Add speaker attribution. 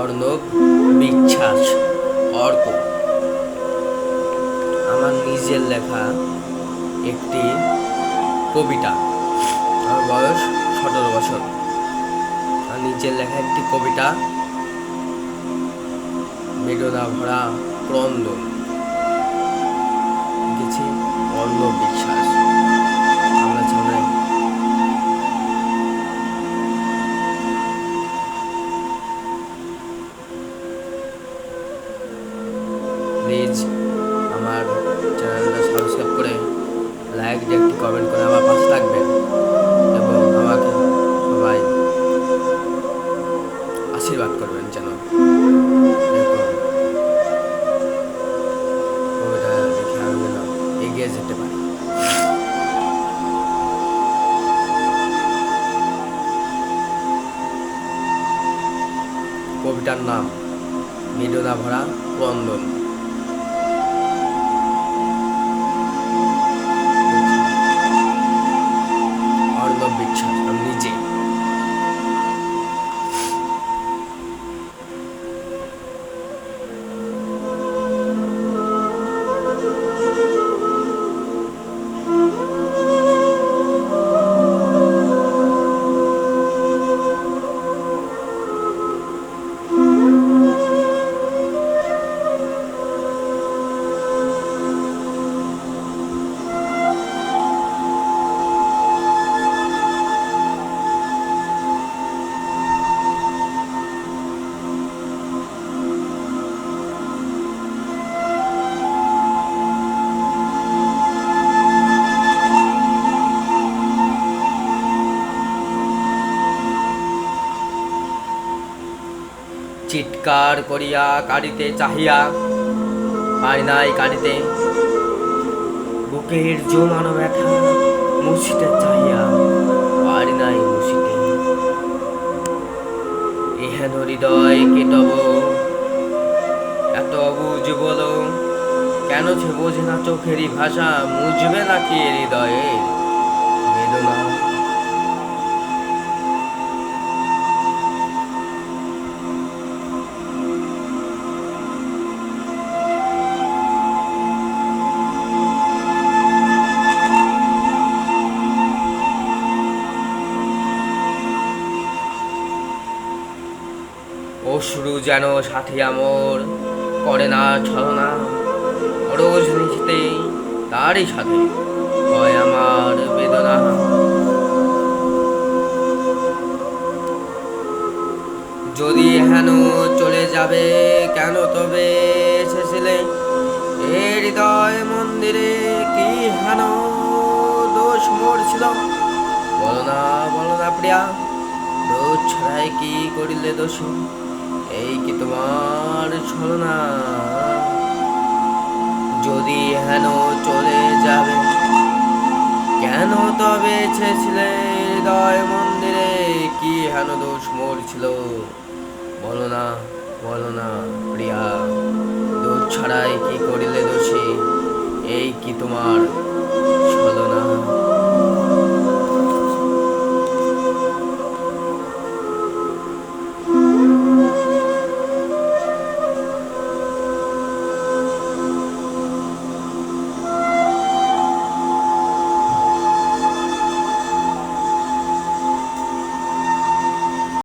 Speaker 1: অর্ণব বিশ্বাস। অর্ক আমার নিজের লেখা একটি কবিতা। আমার বয়স 17 বছর। আমার নিজের লেখা একটি কবিতা, বেদনা ভরা ক্রন্দন, লিখেছি অর্ণব বিশ্বাস। আমরা সামনে প্লিজ আমার চ্যানেলটা সাবস্ক্রাইব করে লাইক দিয়ে একটি কমেন্ট করে আমার পাশে থাকবেন এবং আমাকে সবাই আশীর্বাদ করবেন যেন এরকম কবিতা লিখে আমি যেন এগিয়ে যেতে পারি। কবিতার নাম বেদনা ভরা ক্রন্দন। অর্ণব বিশ্বাস আমি নিজে। চিৎকার করিয়া কাঁদিতে চাহিয়া পাই নাই কাঁদিতে, বুকের জমানো ব্যথা মুছিতে চাহিয়া পারি নাই মুছিতে। এহেন হৃদয় কে তব এত অবুঝ বলো, কেন সে বোঝে না চোখেরই ভাষা, মুজবে নাকি হৃদয়ের বেদনা। অশ্রু যেন সাথী আমর করে না ছলনা, রোজ নিশিতে তারই সাথে হয় আমার বেদনা। যদি হেন চলে যাবে কেন তবে এসেছিলে এ হৃদয় মন্দিরে, কি হেন দোষ মোর ছিল বলো না প্রিয়া, দোষ ছাড়াই কি করিলে দোষী, এই কি তোমার ছলনা। যদি হেন চলে যাবে কেন তবে এসেছিলে হৃদয় মন্দিরে, কি হেন দোষ মোর ছিল বলো না প্রিয়া, দোষ ছাড়াই কি করিলে দোষী, এই কি তোমার ছলনা।